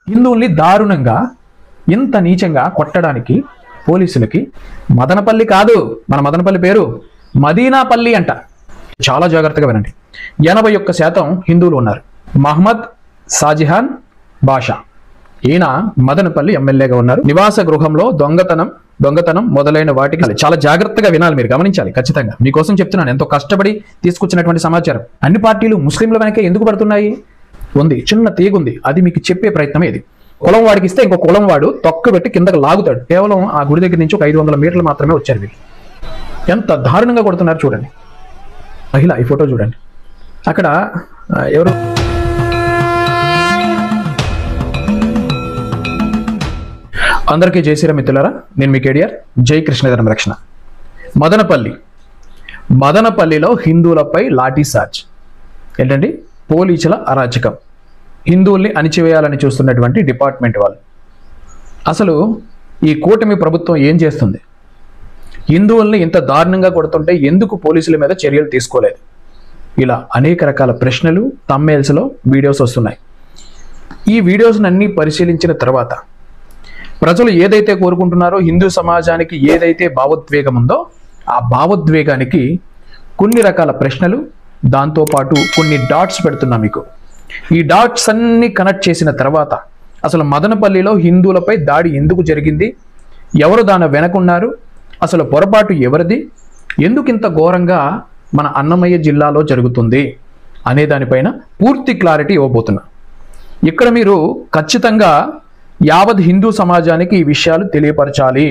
హిందువుల్ని దారుణంగా ఇంత నీచంగా కొట్టడానికి పోలీసులకి మదనపల్లి కాదు, మన మదనపల్లి పేరు మదీనాపల్లి అంట. చాలా జాగ్రత్తగా వినండి. 81% హిందువులు ఉన్నారు. మహమ్మద్ షాజహాన్ బాషా ఈయన మదనపల్లి ఎమ్మెల్యేగా ఉన్నారు. నివాస గృహంలో దొంగతనం మొదలైన వాటికి చాలా జాగ్రత్తగా వినాలి, మీరు గమనించాలి ఖచ్చితంగా. మీకోసం చెప్తున్నాను, ఎంతో కష్టపడి తీసుకొచ్చినటువంటి సమాచారం. అన్ని పార్టీలు ముస్లింల వెనకే ఎందుకు పడుతున్నాయి? ఉంది, చిన్న తీగుంది, అది మీకు చెప్పే ప్రయత్నమే. ఇది కులం వాడికి ఇస్తే ఇంకో కులం వాడు తొక్కు పెట్టి కిందకు లాగుతాడు. కేవలం ఆ గుడి దగ్గర నుంచి ఒక 500 మీటర్లు మాత్రమే వచ్చారు వీళ్ళు. ఎంత దారుణంగా కొడుతున్నారు చూడండి. మహిళ, ఈ ఫోటో చూడండి. అక్కడ ఎవరు అందరికీ జై శ్రీరామ్ మిత్రులారా, నేను మీ కేడిఆర్. జై కృష్ణధర్మ రక్షణ. మదనపల్లిలో హిందువులపై లాఠీ చార్జ్. ఏంటండి? పోలీసుల అరాచకం. హిందువుల్ని అణిచివేయాలని చూస్తున్నటువంటి డిపార్ట్మెంట్ వాళ్ళు. అసలు ఈ కూటమి ప్రభుత్వం ఏం చేస్తుంది? హిందువుల్ని ఇంత దారుణంగా కొడుతుంటే ఎందుకు పోలీసుల మీద చర్యలు తీసుకోలేదు? ఇలా అనేక రకాల ప్రశ్నలు థంబ్నెయిల్స్లో వీడియోస్ వస్తున్నాయి. ఈ వీడియోస్ని పరిశీలించిన తర్వాత ప్రజలు ఏదైతే కోరుకుంటున్నారో, హిందూ సమాజానికి ఏదైతే భావోద్వేగం ఉందో ఆ భావోద్వేగానికి కొన్ని రకాల ప్రశ్నలు, దాంతోపాటు కొన్ని డాట్స్ పెడుతున్నా మీకు. ఈ డాట్స్ అన్ని కనెక్ట్ చేసిన తర్వాత అసలు మదనపల్లిలో హిందువులపై దాడి ఎందుకు జరిగింది, ఎవరు దాని వెనకున్నారు, అసలు పొరపాటు ఎవరిది, ఎందుకు ఇంత ఘోరంగా మన అన్నమయ్య జిల్లాలో జరుగుతుంది అనే దానిపైన పూర్తి క్లారిటీ ఇవ్వబోతున్నా. ఇక్కడ మీరు ఖచ్చితంగా యావత్ హిందూ సమాజానికి ఈ విషయాలు తెలియపరచాలి.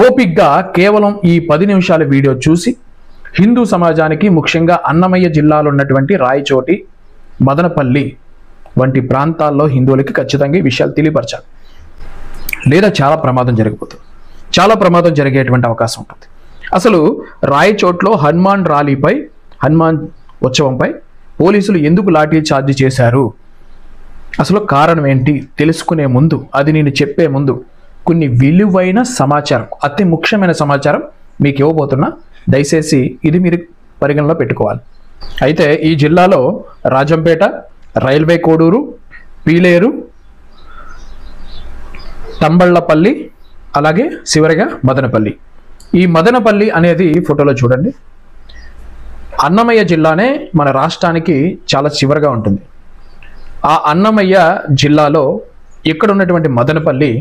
ఓపిక్గా కేవలం ఈ 10 నిమిషాల వీడియో చూసి హిందూ సమాజానికి, ముఖ్యంగా అన్నమయ్య జిల్లాలో ఉన్నటువంటి రాయచోటి, మదనపల్లి వంటి ప్రాంతాల్లో హిందువులకి ఖచ్చితంగా ఈ విషయాలు తెలియపరచాలి. లేదా చాలా ప్రమాదం జరిగిపోతుంది, చాలా ప్రమాదం జరిగేటువంటి అవకాశం ఉంటుంది. అసలు రాయచోట్లో హనుమాన్ ఉత్సవంపై పోలీసులు ఎందుకు లాఠీ చార్జ్ చేశారు, అసలు కారణం ఏంటి తెలుసుకునే ముందు, అది నేను చెప్పే ముందు కొన్ని విలువైన సమాచారం, అతి ముఖ్యమైన సమాచారం మీకు ఇవ్వబోతున్నా. దయచేసి ఇది మీరు పరిగణలో పెట్టుకోవాలి. అయితే ఈ జిల్లాలో రాజంపేట, రైల్వే కోడూరు, పీలేరు, తంబళ్లపల్లి, అలాగే చివరిగా మదనపల్లి. ఈ మదనపల్లి అనేది ఫోటోలో చూడండి. అన్నమయ్య జిల్లానే మన రాష్ట్రానికి చాలా చివరగా ఉంటుంది. ఆ అన్నమయ్య జిల్లాలో ఇక్కడ ఉన్నటువంటి మదనపల్లి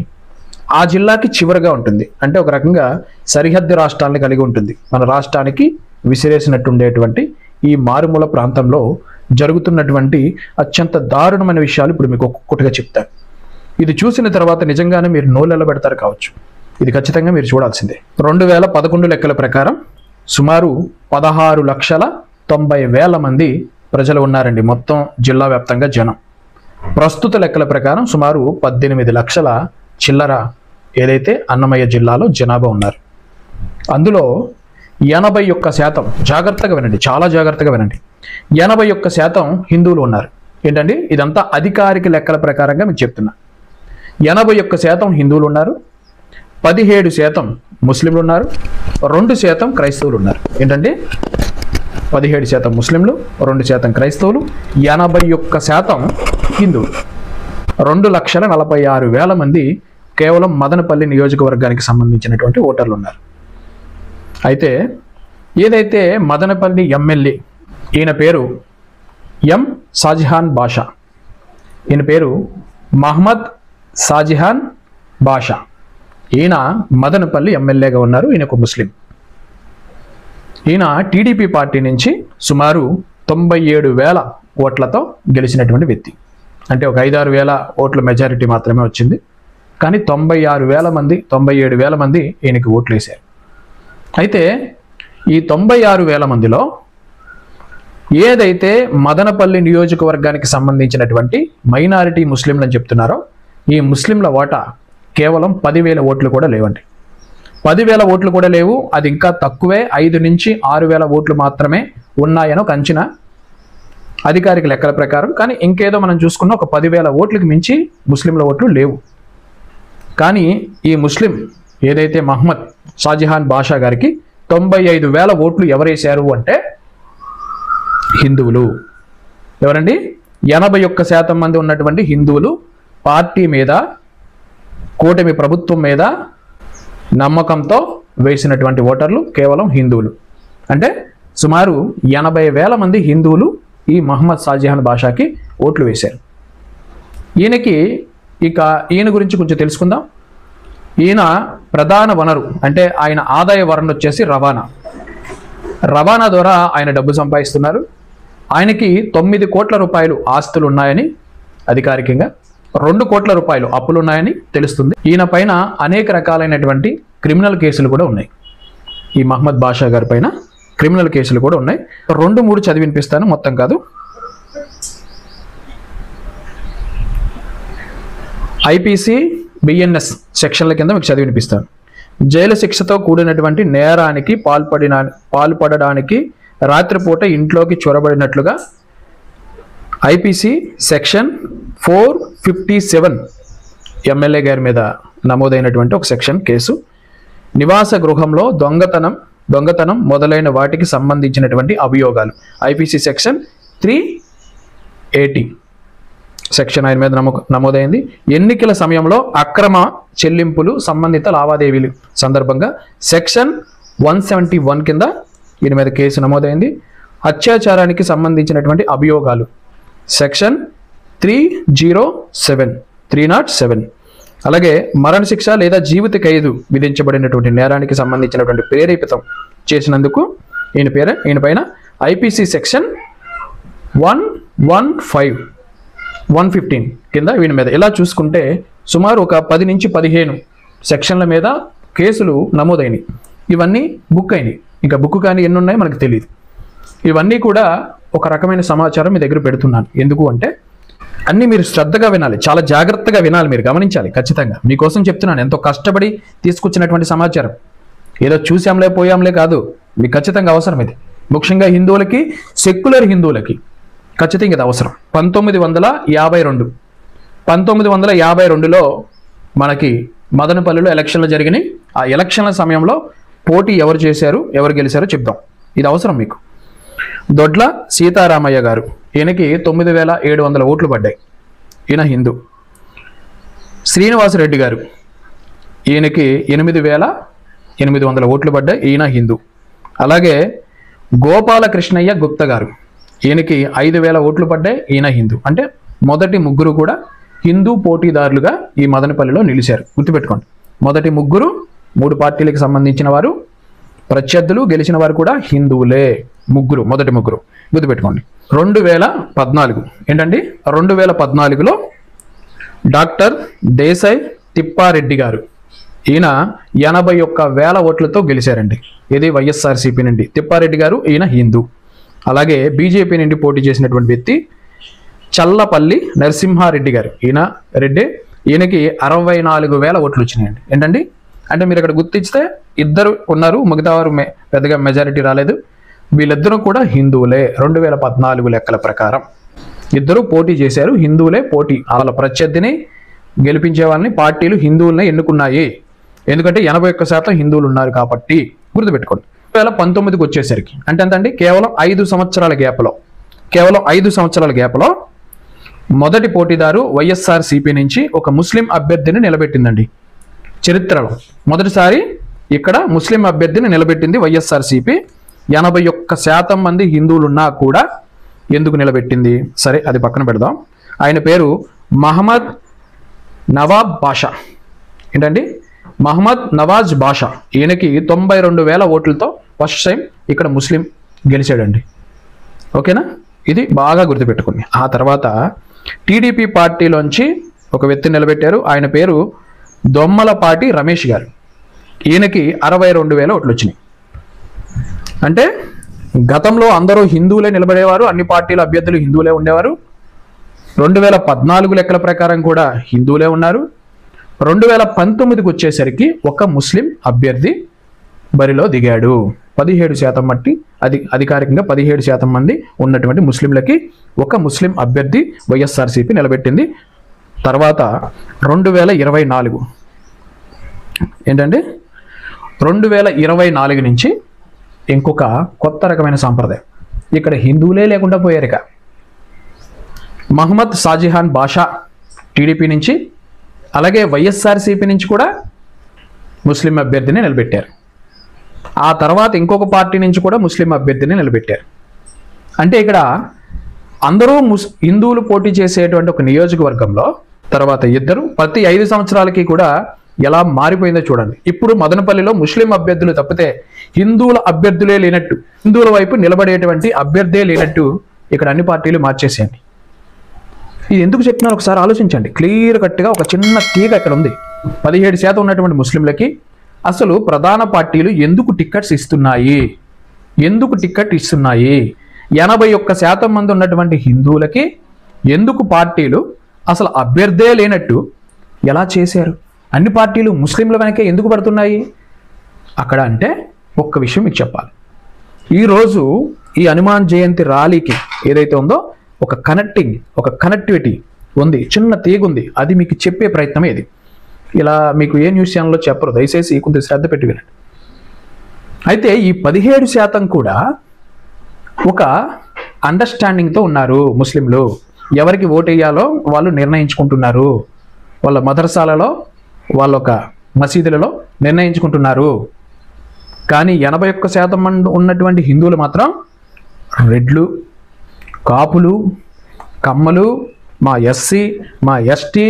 ఆ జిల్లాకి చివరగా ఉంటుంది. అంటే ఒక రకంగా సరిహద్దు రాష్ట్రాలను కలిగి ఉంటుంది. మన రాష్ట్రానికి విసిరేసినట్టు ఉండేటువంటి ఈ మారుమూల ప్రాంతంలో జరుగుతున్నటువంటి అత్యంత దారుణమైన విషయాలు ఇప్పుడు మీకు ఒక్కొక్కటిగా చెప్తాను. ఇది చూసిన తర్వాత నిజంగానే మీరు నోళ్ళెల్ల పెడతారు కావచ్చు. ఇది ఖచ్చితంగా మీరు చూడాల్సిందే. 2011 లెక్కల ప్రకారం సుమారు 16,90,000 మంది ప్రజలు ఉన్నారండి మొత్తం జిల్లా వ్యాప్తంగా జనం. ప్రస్తుత లెక్కల ప్రకారం సుమారు 18 లక్షల చిల్లర ఏదైతే అన్నమయ్య జిల్లాలో జనాభా ఉన్నారు. అందులో 81%, జాగ్రత్తగా వినండి, చాలా జాగ్రత్తగా వినండి, 81% హిందువులు ఉన్నారు. ఏంటండి? ఇదంతా అధికారిక లెక్కల ప్రకారంగా మీకు చెప్తున్నా. 81% హిందువులు ఉన్నారు, 17% ముస్లింలు ఉన్నారు, 2% క్రైస్తవులు ఉన్నారు. ఏంటంటే 17% ముస్లింలు, 2% క్రైస్తవులు, 81% హిందువులు. 2,46,000 మంది కేవలం మదనపల్లి నియోజకవర్గానికి సంబంధించినటువంటి ఓటర్లు ఉన్నారు. అయితే ఏదైతే మదనపల్లి ఎమ్మెల్యే, ఈయన పేరు ఎం షాజహాన్ బాషా, ఈయన పేరు మహమ్మద్ షాజహాన్ బాషా. ఈయన మదనపల్లి ఎమ్మెల్యేగా ఉన్నారు. ఈయన ఒక ముస్లిం. ఈయన టీడీపీ పార్టీ నుంచి సుమారు 97,000 ఓట్లతో గెలిచినటువంటి వ్యక్తి. అంటే ఒక 5-6,000 ఓట్ల మెజారిటీ మాత్రమే వచ్చింది. కానీ 97,000 మంది ఈయనకి ఓట్లు వేశారు. అయితే ఈ 96,000 మందిలో ఏదైతే మదనపల్లి నియోజకవర్గానికి సంబంధించినటువంటి మైనారిటీ ముస్లింలు అని చెప్తున్నారో, ఈ ముస్లింల ఓటా కేవలం 10,000 ఓట్లు కూడా లేవండి. 10,000 ఓట్లు కూడా లేవు. అది ఇంకా తక్కువే. 5 నుంచి 6,000 ఓట్లు మాత్రమే ఉన్నాయని ఒక అంచనా అధికారిక లెక్కల ప్రకారం. కానీ ఇంకేదో మనం చూసుకున్న ఒక 10,000 ఓట్లకు మించి ముస్లింల ఓట్లు లేవు. కానీ ఈ ముస్లిం ఏదైతే మహమ్మద్ షాజహాన్ బాషా గారికి 95,000 ఓట్లు ఎవరేశారు అంటే హిందువులు. ఎవరండి? 81% మంది ఉన్నటువంటి హిందువులు పార్టీ మీద, కూటమి ప్రభుత్వం మీద నమ్మకంతో వేసినటువంటి ఓటర్లు కేవలం హిందువులు. అంటే సుమారు 80,000 మంది హిందువులు ఈ మహమ్మద్ షాజహాన్ బాషాకి ఓట్లు వేశారు. ఈయన గురించి కొంచెం తెలుసుకుందాం. ఈయన ప్రధాన వనరు అంటే ఆయన ఆదాయ వనరు వచ్చేసి రవాణా ద్వారా ఆయన డబ్బు సంపాదిస్తున్నారు. ఆయనకి 9 కోట్ల రూపాయలు ఆస్తులు ఉన్నాయని అధికారికంగా, 2 కోట్ల రూపాయలు అప్పులు ఉన్నాయని తెలుస్తుంది. ఈయన పైన అనేక రకాలైనటువంటి క్రిమినల్ కేసులు కూడా ఉన్నాయి. ఈ మహమ్మద్ బాషా గారి పైన క్రిమినల్ కేసులు కూడా ఉన్నాయి. 2-3 చదివి వినిపిస్తాను, మొత్తం కాదు. ఐపీసీ బిఎన్ఎస్ సెక్షన్ల కింద మీకు చదివి వినిపిస్తాను. జైలు శిక్షతో కూడినటువంటి నేరానికి పాల్పడడానికి రాత్రిపూట ఇంట్లోకి చొరబడినట్లుగా ఐపీసీ సెక్షన్ 457 ఎమ్మెల్యే గారి మీద నమోదైనటువంటి ఒక సెక్షన్ కేసు. నివాస గృహంలో దొంగతనం మొదలైన వాటికి సంబంధించినటువంటి అభియోగాలు. ఐపీసీ సెక్షన్ 380 సెక్షన్ ఆయన మీద నమోదైంది. ఎన్నికల సమయంలో అక్రమ చెల్లింపులు, సంబంధిత లావాదేవీలు సందర్భంగా సెక్షన్ 171 కింద ఈయన మీద కేసు నమోదైంది. అత్యాచారానికి సంబంధించినటువంటి అభియోగాలు సెక్షన్ 307. అలాగే మరణశిక్ష లేదా జీవిత ఖైదు విధించబడినటువంటి నేరానికి సంబంధించినటువంటి ప్రేరేపితం చేసినందుకు ఈయన పైన ఐపీసీ సెక్షన్ 115 కింద వీని మీద. ఇలా చూసుకుంటే సుమారు ఒక 10 నుంచి 15 సెక్షన్ల మీద కేసులు నమోదైనవి. ఇవన్నీ బుక్ అయినాయి. ఇంకా బుక్ కానీ ఎన్ని ఉన్నాయో మనకు తెలియదు. ఇవన్నీ కూడా ఒక రకమైన సమాచారం మీ దగ్గర పెడుతున్నాను. ఎందుకు అంటే అన్నీ మీరు శ్రద్ధగా వినాలి, చాలా జాగ్రత్తగా వినాలి, మీరు గమనించాలి. ఖచ్చితంగా మీకోసం చెప్తున్నాను. ఎంతో కష్టపడి తీసుకొచ్చినటువంటి సమాచారం. ఏదో చూసాంలే పోయాంలే కాదు, మీకు ఖచ్చితంగా అవసరం ఇది. ముఖ్యంగా హిందువులకి, సెక్యులర్ హిందువులకి ఖచ్చితంగా ఇది అవసరం. 1952లో మనకి మదనపల్లిలో ఎలక్షన్లు జరిగినాయి. ఆ ఎలక్షన్ల సమయంలో పోటీ ఎవరు చేశారు, ఎవరు గెలిచారో చెప్దాం. ఇది అవసరం మీకు. దొడ్ల సీతారామయ్య గారు, ఈయనకి 9,700 ఓట్లు పడ్డాయి. ఈయన హిందూ. శ్రీనివాసరెడ్డి గారు, ఈయనకి 8,800 ఓట్లు పడ్డాయి. ఈయన హిందూ. అలాగే గోపాలకృష్ణయ్య గుప్తా గారు, ఈయనకి 5,000 ఓట్లు పడ్డాయి. ఈయన హిందూ. అంటే మొదటి ముగ్గురు కూడా హిందూ పోటీదారులుగా ఈ మదనపల్లిలో నిలిచారు. గుర్తుపెట్టుకోండి, మొదటి ముగ్గురు 3 పార్టీలకు సంబంధించిన వారు, ప్రత్యర్థులు గెలిచిన వారు కూడా హిందువులే. మొదటి ముగ్గురు గుర్తుపెట్టుకోండి. 2014 ఏంటండి, 2014లో డాక్టర్ దేశాయ్ తిప్పారెడ్డి గారు, ఈయన 81,000 ఓట్లతో గెలిచారండి. ఇది వైఎస్ఆర్సీపీ నుండి. తిప్పారెడ్డి గారు ఈయన హిందూ. అలాగే బీజేపీ నుండి పోటీ చేసినటువంటి వ్యక్తి చల్లపల్లి నరసింహారెడ్డి గారు, ఈయన రెడ్డి. ఈయనకి 64,000 ఓట్లు వచ్చినాయండి. ఏంటండి అంటే మీరు ఇక్కడ గుర్తిస్తే ఇద్దరు ఉన్నారు, మిగతా వారు పెద్దగా మెజారిటీ రాలేదు. వీళ్ళిద్దరూ కూడా హిందువులే. 2014 లెక్కల ప్రకారం ఇద్దరు పోటీ చేశారు. హిందువులే పోటీ. వాళ్ళ ప్రత్యర్థిని గెలిపించే వాళ్ళని పార్టీలు హిందువులనే ఎన్నుకున్నాయి. ఎందుకంటే 81% హిందువులు ఉన్నారు కాబట్టి. గుర్తుపెట్టుకోండి. 2019కి వచ్చేసరికి అంటే ఎంతండి, కేవలం 5 సంవత్సరాల గ్యాప్లో మొదటి పోటీదారు వైఎస్ఆర్సీపీ నుంచి ఒక ముస్లిం అభ్యర్థిని నిలబెట్టిందండి. చరిత్రలో మొదటిసారి ఇక్కడ ముస్లిం అభ్యర్థిని నిలబెట్టింది వైఎస్ఆర్సీపీ. 81% మంది హిందువులున్నా కూడా ఎందుకు నిలబెట్టింది? సరే, అది పక్కన పెడదాం. ఆయన పేరు మహమ్మద్ నవాబ్ బాషా. ఏంటండి, మహమ్మద్ నవాజ్ బాషా. ఈయనకి 92,000 ఓట్లతో ఫస్ట్ టైం ఇక్కడ ముస్లిం గెలిచాడండి. ఓకేనా, ఇది బాగా గుర్తుపెట్టుకోండి. ఆ తర్వాత టీడీపీ పార్టీలోంచి ఒక వ్యక్తిని నిలబెట్టారు. ఆయన పేరు దొమ్మలపాటి రమేష్ గారు. ఈయనకి 62,000 ఓట్లు వచ్చినాయి. అంటే గతంలో అందరూ హిందువులే నిలబడేవారు, అన్ని పార్టీల అభ్యర్థులు హిందువులే ఉండేవారు. 2014 లెక్కల ప్రకారం కూడా హిందువులే ఉన్నారు. 2019కి వచ్చేసరికి ఒక ముస్లిం అభ్యర్థి బరిలో దిగాడు. 17% మట్టి అధికారికంగా 17% మంది ఉన్నటువంటి ముస్లింలకి ఒక ముస్లిం అభ్యర్థి వైఎస్ఆర్సీపీ నిలబెట్టింది. తర్వాత 2024 ఏంటంటే 2024 నుంచి ఇంకొక కొత్త రకమైన సాంప్రదాయం. ఇక్కడ హిందువులే లేకుండా పోయారు. ఇక మహమ్మద్ షాజహాన్ బాషా టీడీపీ నుంచి, అలాగే వైఎస్ఆర్సీపీ నుంచి కూడా ముస్లిం అభ్యర్థిని నిలబెట్టారు. ఆ తర్వాత ఇంకొక పార్టీ నుంచి కూడా ముస్లిం అభ్యర్థిని నిలబెట్టారు. అంటే ఇక్కడ అందరూ హిందువులు పోటీ చేసేటువంటి ఒక నియోజకవర్గంలో తర్వాత ఇద్దరు ప్రతి 5 సంవత్సరాలకి కూడా ఎలా మారిపోయిందో చూడండి. ఇప్పుడు మదనపల్లిలో ముస్లిం అభ్యర్థులు తప్పితే హిందువుల అభ్యర్థులే లేనట్టు, హిందువుల వైపు నిలబడేటువంటి అభ్యర్థే లేనట్టు ఇక్కడ అన్ని పార్టీలు మార్చేసేయండి. ఇది ఎందుకు చెప్తున్నారు ఒకసారి ఆలోచించండి. క్లియర్ కట్గా ఒక చిన్న తీగ ఇక్కడ ఉంది. 17% ఉన్నటువంటి ముస్లింలకి అసలు ప్రధాన పార్టీలు ఎందుకు టికెట్స్ ఇస్తున్నాయి, ఎందుకు టికెట్ ఇస్తున్నాయి? 81% మంది ఉన్నటువంటి హిందువులకి ఎందుకు పార్టీలు అసలు అభ్యర్థే లేనట్టు ఎలా చేశారు? అన్ని పార్టీలు ముస్లింల వెనకే ఎందుకు పడుతున్నాయి అక్కడ అంటే ఒక్క విషయం మీకు చెప్పాలి. ఈరోజు ఈ హనుమాన్ జయంతి ర్యాలీకి ఏదైతే ఉందో ఒక కనెక్టివిటీ ఉంది, చిన్న తీగ ఉంది. అది మీకు చెప్పే ప్రయత్నమే ఇది. ఇలా మీకు ఏ న్యూస్ ఛానల్లో చెప్పరు, దయచేసి కొంత శ్రద్ధ పెట్టి వినండి. అయితే ఈ 17% కూడా ఒక అండర్స్టాండింగ్తో ఉన్నారు ముస్లింలు. ఎవరికి ఓటు వేయాలో వాళ్ళు నిర్ణయించుకుంటున్నారు. వాళ్ళ మదర్సాలలో, వాళ్ళ ఒక మసీదులలో నిర్ణయించుకుంటున్నారు. కానీ 81% మంది ఉన్నటువంటి హిందువులు మాత్రం రెడ్లు, కాపులు, కమ్మలు, మా ఎస్సీ, మా ఎస్టీ,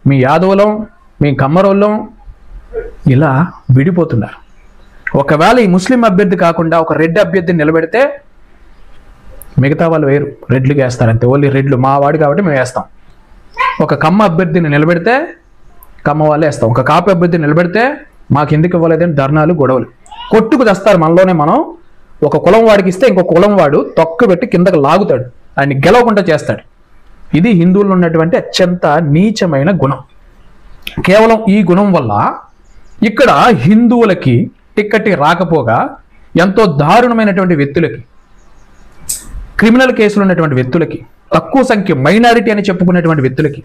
మీ యాదవులం, మీ కమ్మరోళ్ళం ఇలా విడిపోతున్నారు. ఒకవేళ ఈ ముస్లిం అభ్యర్థి కాకుండా ఒక రెడ్డి అభ్యర్థిని నిలబెడితే మిగతా వాళ్ళు వేరు, రెడ్లుగా వేస్తారంతే. ఓన్లీ రెడ్లు మా వాడు కాబట్టి మేము వేస్తాం. ఒక కమ్మ అభ్యర్థిని నిలబెడితే కమ్మ వాళ్ళే వేస్తాం. ఒక కాపు అభ్యర్థిని నిలబెడితే మాకు ఎందుకు ఇవ్వలేదని ధర్నాలు, గొడవలు కొట్టుకు తెస్తారు. మనలోనే మనం ఒక కులం వాడికి ఇస్తే ఇంకో కులం వాడు తొక్కు పెట్టి కిందకు లాగుతాడు, ఆయన్ని గెలవకుండా చేస్తాడు. ఇది హిందువుల్లో ఉన్నటువంటి అత్యంత నీచమైన గుణం. కేవలం ఈ గుణం వల్ల ఇక్కడ హిందువులకి టిక్కెట్ రాకపోగా ఎంతో దారుణమైనటువంటి వ్యక్తులకి, క్రిమినల్ కేసులు ఉన్నటువంటి వ్యక్తులకి, తక్కువ సంఖ్య మైనారిటీ అని చెప్పుకునేటువంటి వ్యక్తులకి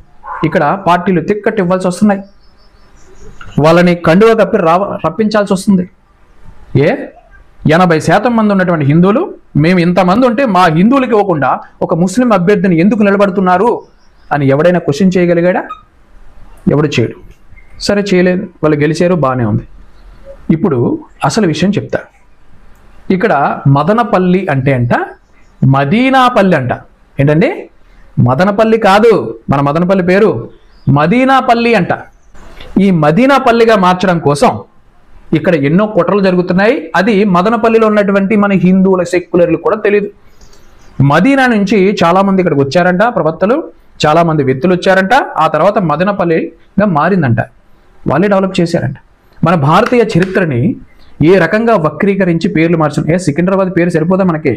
ఇక్కడ పార్టీలు టిక్కెట్ ఇవ్వాల్సి వస్తున్నాయి. వాళ్ళని కండువ కప్పి రప్పించాల్సి వస్తుంది. 80% మంది ఉన్నటువంటి హిందువులు మేము ఇంతమంది ఉంటే మా హిందువులకి ఇవ్వకుండా ఒక ముస్లిం అభ్యర్థిని ఎందుకు నిలబడుతున్నారు అని ఎవడైనా క్వశ్చన్ చేయగలిగాడా? ఎవడు చేయడు. సరే చేయలేదు, వాళ్ళు గెలిచారు, బాగానే ఉంది. ఇప్పుడు అసలు విషయం చెప్తా. ఇక్కడ మదనపల్లి అంటే అంట మదీనాపల్లి అంట. ఏంటండి? మదనపల్లి కాదు, మన మదనపల్లి పేరు మదీనాపల్లి అంట. ఈ మదీనాపల్లిగా మార్చడం కోసం ఇక్కడ ఎన్నో కుట్రలు జరుగుతున్నాయి. అది మదనపల్లిలో ఉన్నటువంటి మన హిందువుల సెక్యులర్లు కూడా తెలియదు. మదీనా నుంచి చాలామంది ఇక్కడికి వచ్చారంట, ప్రవక్తలు, చాలామంది వ్యక్తులు వచ్చారంట. ఆ తర్వాత మదనపల్లిగా మారిందంట, వాళ్ళే డెవలప్ చేశారంట. మన భారతీయ చరిత్రని ఏ రకంగా వక్రీకరించి పేర్లు మార్చిన. సికింద్రాబాద్ పేరు సరిపోదా మనకి?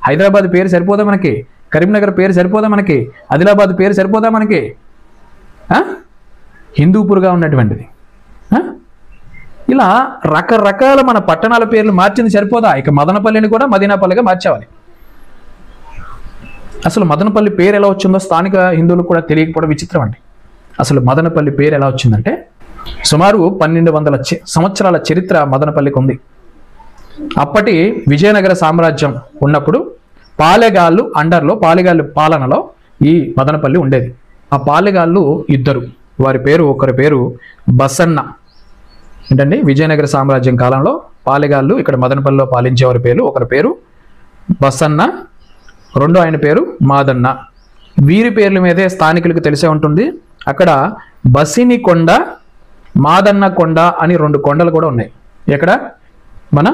హైదరాబాద్ పేరు సరిపోదా మనకి? కరీంనగర్ పేరు సరిపోదా మనకి? ఆదిలాబాద్ పేరు సరిపోదా మనకి? హిందూపూర్గా ఉన్నటువంటిది. ఇలా రకరకాల మన పట్టణాల పేర్లు మార్చింది సరిపోదా? ఇక మదనపల్లిని కూడా మదీనాపల్లిగా మార్చేవాలి. అసలు మదనపల్లి పేరు ఎలా వచ్చిందో స్థానిక హిందువులకు కూడా తెలియకపోవడం విచిత్రం అండి. అసలు మదనపల్లి పేరు ఎలా వచ్చిందంటే సుమారు 1200 సంవత్సరాల చరిత్ర మదనపల్లికి ఉంది. అప్పటి విజయనగర సామ్రాజ్యం ఉన్నప్పుడు పాలెగాళ్ళు అండర్లో, పాలెగాళ్ళు పాలనలో ఈ మదనపల్లి ఉండేది. ఆ పాలెగాళ్ళు ఇద్దరు, ఒకరి పేరు బసన్న. ఏంటండి? విజయనగర సామ్రాజ్యం కాలంలో పాలెగాళ్ళు ఇక్కడ మదనపల్లిలో పాలించేవారి పేరు, ఒకరి పేరు బసన్న, రెండో ఆయన పేరు మాదన్న. వీరి పేర్ల మీదే స్థానికులకు తెలిసే ఉంటుంది. అక్కడ బసిని కొండ, మాదన్న కొండ అని 2 కొండలు కూడా ఉన్నాయి. ఎక్కడ? మన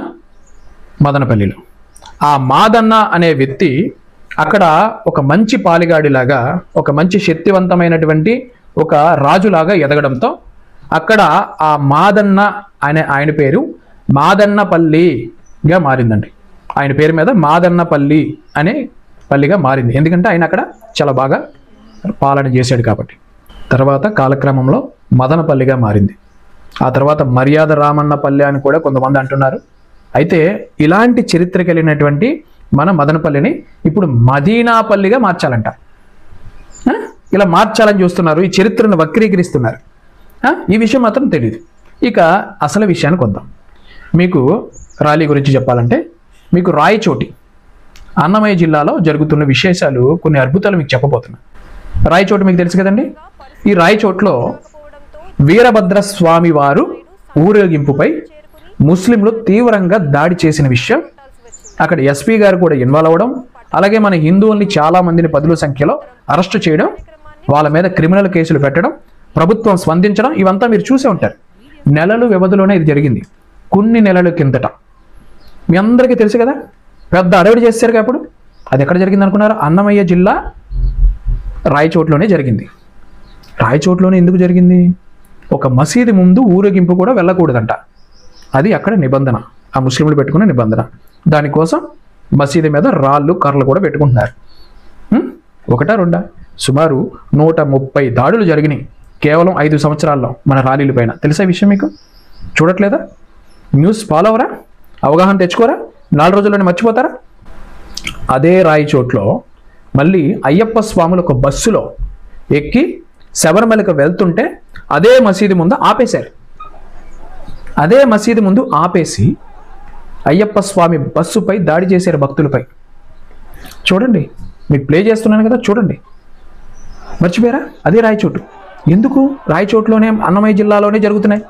మదనపల్లిలో. ఆ మాదన్న అనే వ్యక్తి అక్కడ ఒక మంచి పాలిగాడిలాగా, ఒక మంచి శక్తివంతమైనటువంటి ఒక రాజులాగా ఎదగడంతో అక్కడ ఆ మాదన్న అనే ఆయన పేరు మాదన్నపల్లిగా మారిందండి. ఆయన పేరు మీద మాదన్నపల్లి అనే పల్లిగా మారింది. ఎందుకంటే ఆయన అక్కడ చాలా బాగా పాలన చేశాడు కాబట్టి. తర్వాత కాలక్రమంలో మదనపల్లిగా మారింది. ఆ తర్వాత మర్యాద రామన్నపల్లి అని కూడా కొంతమంది అంటున్నారు. అయితే ఇలాంటి చరిత్ర కలిగినటువంటి మన మదనపల్లిని ఇప్పుడు మదీనాపల్లిగా మార్చాలంట. ఇలా మార్చాలని చూస్తున్నారు, ఈ చరిత్రను వక్రీకరిస్తున్నారు. ఈ విషయం మాత్రం తెలియదు. ఇక అసలు విషయానికి వద్దాం. మీకు ర్యాలీ గురించి చెప్పాలంటే మీకు రాయచోటి, అన్నమయ్య జిల్లాలో జరుగుతున్న విశేషాలు, కొన్ని అద్భుతాలు మీకు చెప్పబోతున్నా. రాయచోటు మీకు తెలుసు కదండి. ఈ రాయచోట్లో వీరభద్రస్వామి వారు ఊరేగింపుపై ముస్లింలు తీవ్రంగా దాడి చేసిన విషయం అక్కడ ఎస్పీ గారు కూడా ఇన్వాల్వ్ అవ్వడం, అలాగే మన హిందువుల్ని చాలా మందిని పదుల సంఖ్యలో అరెస్టు చేయడం, వాళ్ళ మీద క్రిమినల్ కేసులు పెట్టడం, ప్రభుత్వం స్పందించడం, ఇవంతా మీరు చూసే ఉంటారు. నెలల వ్యవధిలోనే ఇది జరిగింది. కొన్ని నెలల కిందట మీ అందరికీ తెలుసు కదా, పెద్ద అడవిడి చేశారు. అప్పుడు అది ఎక్కడ జరిగింది అనుకున్నారు? అన్నమయ్య జిల్లా రాయచోట్లోనే జరిగింది. రాయచోట్లోనే ఎందుకు జరిగింది? ఒక మసీదు ముందు ఊరేగింపు కూడా వెళ్ళకూడదంట. అది అక్కడ నిబంధన, ఆ ముస్లింలు పెట్టుకున్న నిబంధన. దానికోసం మసీదు మీద రాళ్ళు కర్రలు కూడా పెట్టుకుంటున్నారు. ఒకటా రెండా? సుమారు 130 దాడులు జరిగినాయి కేవలం 5 సంవత్సరాల్లో మన ర్యాలీల పైన. తెలుసా విషయం మీకు? చూడట్లేదా? న్యూస్ ఫాలో అవరా? అవగాహన తెచ్చుకోరా? 4 రోజుల్లోనే మర్చిపోతారా? అదే రాయచోట్లో మళ్ళీ అయ్యప్ప స్వాములు ఒక బస్సులో ఎక్కి శబరిమలకు వెళ్తుంటే అదే మసీదు ముందు ఆపేశారు. అదే మసీదు ముందు ఆపేసి అయ్యప్ప స్వామి బస్సుపై దాడి చేశారు, భక్తులపై. చూడండి, మీకు ప్లే చేస్తున్నాను కదా, చూడండి. మర్చిపోయారా? అదే రాయచోటు. ఎందుకు రాయచోట్లోనే, అన్నమయ్య జిల్లాలోనే జరుగుతున్నాయి?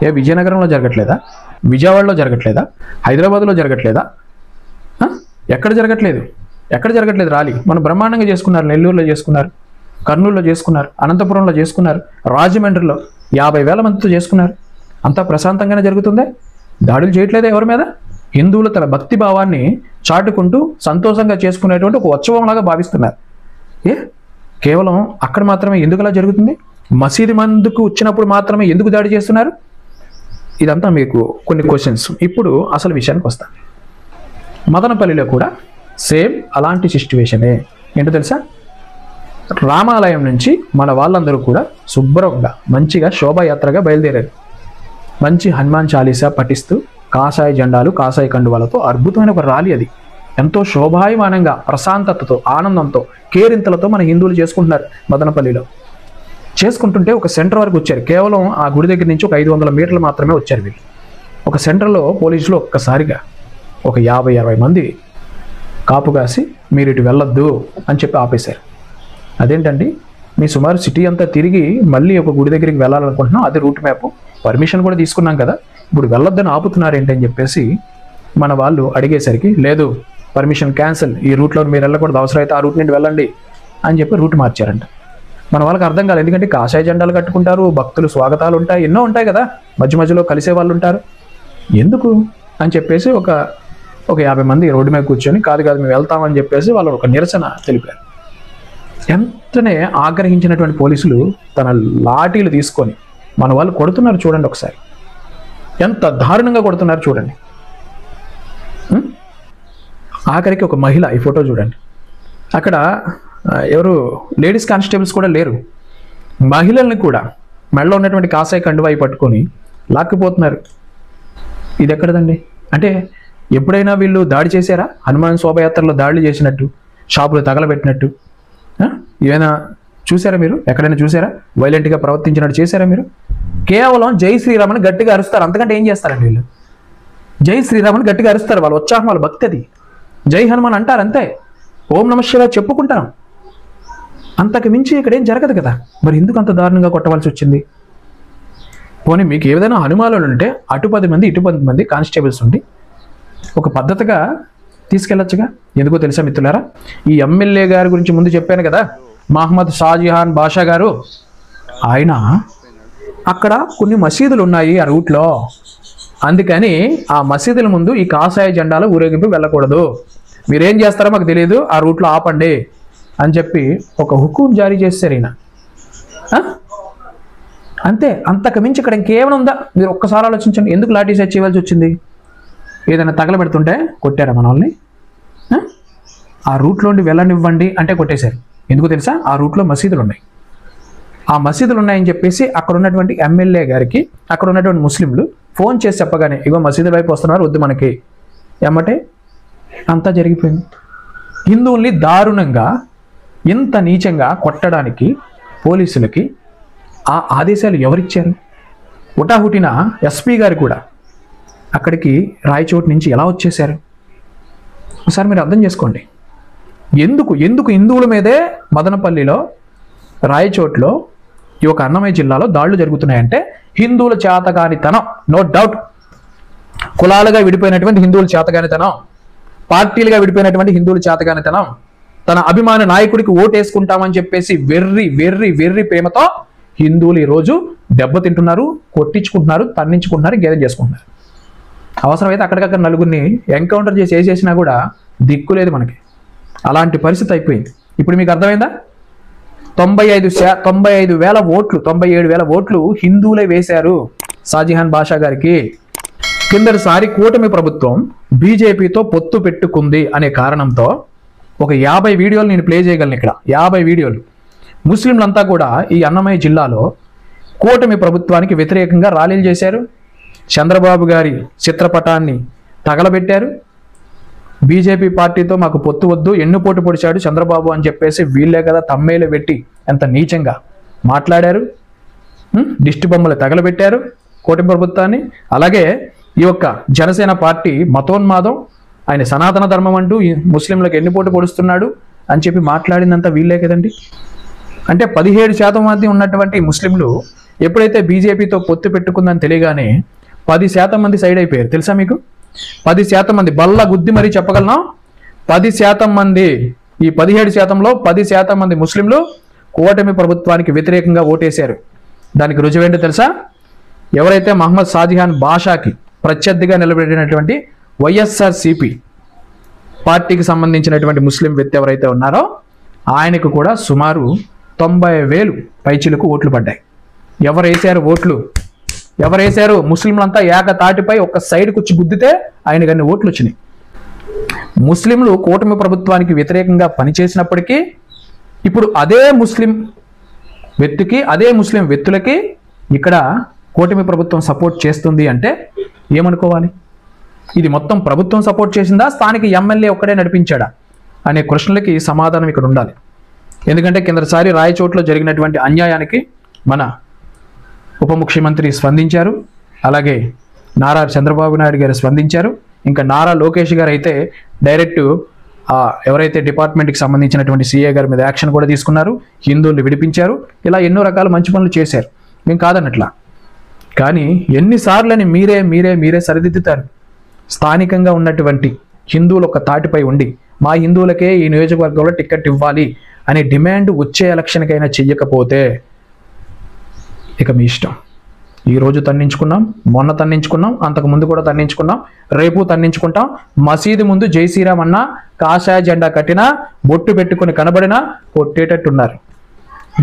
ఏ విజయనగరంలో జరగట్లేదా? విజయవాడలో జరగట్లేదా? హైదరాబాద్లో జరగట్లేదా? ఎక్కడ జరగట్లేదు? ఎక్కడ జరగట్లేదు ర్యాలీ? మనం బ్రహ్మాండంగా చేసుకున్నారు. నెల్లూరులో చేసుకున్నారు, కర్నూలులో చేసుకున్నారు, అనంతపురంలో చేసుకున్నారు, రాజమండ్రిలో 50,000 మందితో చేసుకున్నారు. అంతా ప్రశాంతంగానే జరుగుతుందే. దాడులు చేయట్లేదా ఎవరి మీద? హిందువులు తన భక్తి భావాన్ని చాటుకుంటూ సంతోషంగా చేసుకునేటువంటి ఒక ఉత్సవంలాగా భావిస్తున్నారు. కేవలం అక్కడ మాత్రమే ఎందుకు అలా జరుగుతుంది? మసీదు మందుకు వచ్చినప్పుడు మాత్రమే ఎందుకు దాడి చేస్తున్నారు? ఇదంతా మీకు కొన్ని క్వశ్చన్స్. ఇప్పుడు అసలు విషయానికి వస్తాను. మదనపల్లిలో కూడా సేమ్ అలాంటి సిచ్యువేషనే. ఏంటో తెలుసా? రామాలయం నుంచి మన వాళ్ళందరూ కూడా శుభ్రంగా మంచిగా శోభాయాత్రగా బయలుదేరారు. మంచి హనుమాన్ చాలీసా పఠిస్తూ కాషాయ జెండాలు, కాషాయ కండువాలతో అద్భుతమైన ఒక ర్యాలీ. అది ఎంతో శోభాయమానంగా, ప్రశాంతతతో, ఆనందంతో, కేరింతలతో మన హిందువులు చేసుకుంటున్నారు. మదనపల్లిలో చేసుకుంటుంటే ఒక సెంటర్ వరకు వచ్చారు. కేవలం ఆ గుడి దగ్గర నుంచి ఒక 500 మీటర్లు మాత్రమే వచ్చారు వీళ్ళు. ఒక సెంటర్లో పోలీసులు ఒక్కసారిగా ఒక 50-60 మంది కాపు కాసి మీరు ఇటు వెళ్ళొద్దు అని చెప్పి ఆపేశారు. అదేంటండి, మీ సుమారు సిటీ అంతా తిరిగి మళ్ళీ ఒక గుడి దగ్గరికి వెళ్ళాలనుకుంటున్నాం, అదే రూట్ మ్యాప్, పర్మిషన్ కూడా తీసుకున్నాం కదా, ఇప్పుడు వెళ్ళొద్దని ఆపుతున్నారు ఏంటని చెప్పేసి మన వాళ్ళు అడిగేసరికి, లేదు పర్మిషన్ క్యాన్సిల్, ఈ రూట్లో మీరు వెళ్ళకూడదు, అవసరమైతే ఆ రూట్ నుండి వెళ్ళండి అని చెప్పి రూట్ మార్చారంట. మన వాళ్ళకి అర్థం కాలేదు. ఎందుకంటే కాషాయ జెండాలు కట్టుకుంటారు, భక్తులు స్వాగతాలు ఉంటాయి, ఎన్నో ఉంటాయి కదా, మధ్య మధ్యలో కలిసే వాళ్ళు ఉంటారు, ఎందుకు అని చెప్పేసి ఒక 50 మంది రోడ్డు మీద కూర్చొని కాదు మేము వెళ్తామని చెప్పేసి వాళ్ళు ఒక నిరసన తెలిపారు. వెంటనే ఆగ్రహించినటువంటి పోలీసులు తన లాఠీలు తీసుకొని మన వాళ్ళు కొడుతున్నారు. చూడండి ఒకసారి, ఎంత దారుణంగా కొడుతున్నారు చూడండి. ఆఖరికి ఒక మహిళ, ఈ ఫోటో చూడండి, అక్కడ ఎవరు లేడీస్ కానిస్టేబుల్స్ కూడా లేరు, మహిళల్ని కూడా మెడలో ఉన్నటువంటి కాషాయ కండువాయి పట్టుకొని లాక్కుపోతున్నారు. ఇది ఎక్కడదండి? అంటే ఎప్పుడైనా వీళ్ళు దాడి చేశారా? హనుమాన్ శోభయాత్రలో దాడులు చేసినట్టు, షాపులు తగలబెట్టినట్టు ఏమైనా చూసారా మీరు? ఎక్కడైనా చూసారా? వైలెంట్గా ప్రవర్తించినట్టు చేశారా మీరు? కేవలం జై శ్రీరామని గట్టిగా అరుస్తారు, అంతకంటే ఏం చేస్తారండి వీళ్ళు? జై శ్రీరామని గట్టిగా అరుస్తారు, వాళ్ళ ఉత్సాహం, వాళ్ళ భక్తి అది. జై హనుమాన్ అంటారు అంతే, ఓం నమః శివాయ చెప్పుకుంటాం, అంతకు మించి ఇక్కడ ఏం జరగదు కదా. మరి ఎందుకు అంత దారుణంగా కొట్టవలసి వచ్చింది? పోనీ మీకు ఏదైనా అనుమానాలు ఉంటే అటు 10 మంది ఇటు 10 మంది కానిస్టేబుల్స్ ఉండి ఒక పద్ధతిగా తీసుకెళ్ళొచ్చుగా. ఎందుకో తెలుసా మిత్రులారా, ఈ ఎమ్మెల్యే గారి గురించి ముందు చెప్పాను కదా, మహమ్మద్ షాజహాన్ బాషా గారు, ఆయన అక్కడ కొన్ని మసీదులు ఉన్నాయి ఆ రూట్లో, అందుకని ఆ మసీదుల ముందు ఈ కాషాయ జెండాలు ఊరేగింపు వెళ్ళకూడదు, మీరేం చేస్తారో మాకు తెలియదు, ఆ రూట్లో ఆపండి అని చెప్పి ఒక హుకుం జారీ చేశారు ఈయన. అంతే, అంతకు మించి ఇక్కడ ఇంకేమైనా ఉందా? మీరు ఒక్కసారి ఆలోచించండి. ఎందుకు లాఠీ చార్జ్ చేయవలసి వచ్చింది? ఏదైనా తగలబెడుతుంటే కొట్టారా మన వాళ్ళని? ఆ రూట్లోండి వెళ్ళనివ్వండి అంటే కొట్టేశారు. ఎందుకు తెలుసా? ఆ రూట్లో మసీదులు ఉన్నాయి, ఆ మసీదులు ఉన్నాయని చెప్పేసి అక్కడ ఉన్నటువంటి ఎమ్మెల్యే గారికి అక్కడ ఉన్నటువంటి ముస్లింలు ఫోన్ చేసి చెప్పగానే, ఇగో మసీదుల వైపు వస్తున్నారు, వద్దు మనకి, ఏమంటే అంతా జరిగిపోయింది. హిందువుల్ని దారుణంగా ఇంత నీచంగా కొట్టడానికి పోలీసులకి ఆ ఆదేశాలు ఎవరిచ్చారు? హుటాహుటిన ఎస్పీ గారు కూడా అక్కడికి రాయచోటు నుంచి ఎలా వచ్చేశారు? ఒకసారి మీరు అర్థం చేసుకోండి. ఎందుకు హిందువుల మీదే మదనపల్లిలో రాయచోట్లో ఈ ఒక అన్నమయ్య జిల్లాలో దాడులు జరుగుతున్నాయంటే హిందువుల చేతగానితనం, నో డౌట్. కులాలుగా విడిపోయినటువంటి హిందువుల చేతగానితనం, పార్టీలుగా విడిపోయినటువంటి హిందువుల చేతగానితనం, తన అభిమాన నాయకుడికి ఓటేసుకుంటామని చెప్పేసి వెర్రి వెర్రి వెర్రి ప్రేమతో హిందువులు ఈరోజు దెబ్బతింటున్నారు, కొట్టించుకుంటున్నారు, తన్నించుకుంటున్నారు, గేదెం చేసుకుంటున్నారు. అవసరమైతే అక్కడికక్కడ నలుగురిని ఎన్కౌంటర్ చేసి వేసేసినా కూడా దిక్కులేదు మనకి. అలాంటి పరిస్థితి అయిపోయింది. ఇప్పుడు మీకు అర్థమైందా? 95,000 ఓట్లు, 97,000 ఓట్లు హిందువులే వేశారు షాజహాన్ బాషా గారికి. కిందటిసారి కూటమి ప్రభుత్వం బీజేపీతో పొత్తు పెట్టుకుంది అనే కారణంతో ఒక 50 వీడియోలు నేను ప్లే చేయగలను ఇక్కడ. 50 వీడియోలు. ముస్లింలంతా కూడా ఈ అన్నమయ్య జిల్లాలో కూటమి ప్రభుత్వానికి వ్యతిరేకంగా ర్యాలీలు చేశారు. చంద్రబాబు గారి చిత్రపటాన్ని తగలబెట్టారు. బీజేపీ పార్టీతో మాకు పొత్తు వద్దు, ఎన్నుపోటు పొడిచాడు చంద్రబాబు అని చెప్పేసి వీళ్ళే కదా తమ్మేలు పెట్టి ఎంత నీచంగా మాట్లాడారు. దిష్టి బొమ్మలు తగలబెట్టారు కూటమి ప్రభుత్వాన్ని. అలాగే ఈ యొక్క జనసేన పార్టీ మతోన్మాదం, ఆయన సనాతన ధర్మం అంటూ ముస్లింలకు ఎన్నుపోటు పొడుస్తున్నాడు అని చెప్పి మాట్లాడిందంతా వీళ్ళే కదండి. అంటే 17% మంది ఉన్నటువంటి ముస్లింలు ఎప్పుడైతే బీజేపీతో పొత్తు పెట్టుకుందని తెలియగానే 10% మంది సైడ్ అయిపోయారు. తెలుసా మీకు? 10% మంది బల్ల గుద్ది మరీ చెప్పగలను. 10% మంది, ఈ 17%లో 10% మంది ముస్లింలు కూటమి ప్రభుత్వానికి వ్యతిరేకంగా ఓటేశారు. దానికి రుజువేంటో తెలుసా? ఎవరైతే మహమ్మద్ షాజహాన్ బాషాకి ప్రత్యర్థిగా నిలబెట్టినటువంటి వైఎస్ఆర్సీపీ పార్టీకి సంబంధించినటువంటి ముస్లిం వ్యక్తి ఎవరైతే ఉన్నారో ఆయనకు కూడా సుమారు 90,000 పైచిలకు ఓట్లు పడ్డాయి. ఎవరేశారు ఓట్లు? ఎవరేశారు? ముస్లింలంతా ఏకతాటిపై ఒక సైడ్ కూర్చి గుద్దితే ఆయనకు అన్ని ఓట్లు వచ్చినాయి. ముస్లింలు కూటమి ప్రభుత్వానికి వ్యతిరేకంగా పనిచేసినప్పటికీ ఇప్పుడు అదే ముస్లిం వ్యక్తికి, అదే ముస్లిం వ్యక్తులకి ఇక్కడ కూటమి ప్రభుత్వం సపోర్ట్ చేస్తుంది అంటే ఏమనుకోవాలి? ఇది మొత్తం ప్రభుత్వం సపోర్ట్ చేసిందా, స్థానిక ఎమ్మెల్యే ఒక్కడే నడిపించాడా అనే ప్రశ్నలకి సమాధానం ఇక్కడ ఉండాలి. ఎందుకంటే కిందసారి రాయచోట్లో జరిగినటువంటి అన్యాయానికి మన ఉప ముఖ్యమంత్రి స్పందించారు, అలాగే నారా చంద్రబాబు నాయుడు గారు స్పందించారు. ఇంకా నారా లోకేష్ గారు అయితే డైరెక్ట్ ఎవరైతే డిపార్ట్మెంట్కి సంబంధించినటువంటి సీఏ గారి మీద యాక్షన్ కూడా తీసుకున్నారు, హిందువులు విడిపించారు. ఇలా ఎన్నో రకాల మంచి పనులు చేశారు, మేము కాదన్నట్లా. కానీ ఎన్నిసార్లని మీరే మీరే మీరే సరిదిద్దుతారు? స్థానికంగా ఉన్నటువంటి హిందువులు ఒక తాటిపై ఉండి మా హిందువులకే ఈ నియోజకవర్గంలో టికెట్ ఇవ్వాలి అనే డిమాండ్ వచ్చే ఎలక్షన్కైనా చెయ్యకపోతే ఇక మీ ఇష్టం. ఈరోజు తన్నించుకున్నాం, మొన్న తన్నించుకున్నాం, అంతకు ముందు కూడా తన్నించుకున్నాం, రేపు తన్నించుకుంటాం. మసీదు ముందు జై శ్రీరామ్ అన్నా, కాషాయ జెండా కట్టినా, బొట్టు పెట్టుకుని కనబడినా కొట్టేటట్టున్నారు.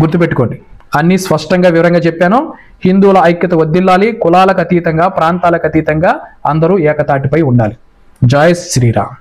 గుర్తుపెట్టుకోండి. అన్నీ స్పష్టంగా వివరంగా చెప్పాను. హిందువుల ఐక్యత వర్ధిల్లాలి, కులాలకు అతీతంగా, ప్రాంతాలకు అతీతంగా అందరూ ఏకతాటిపై ఉండాలి. జై శ్రీరామ్.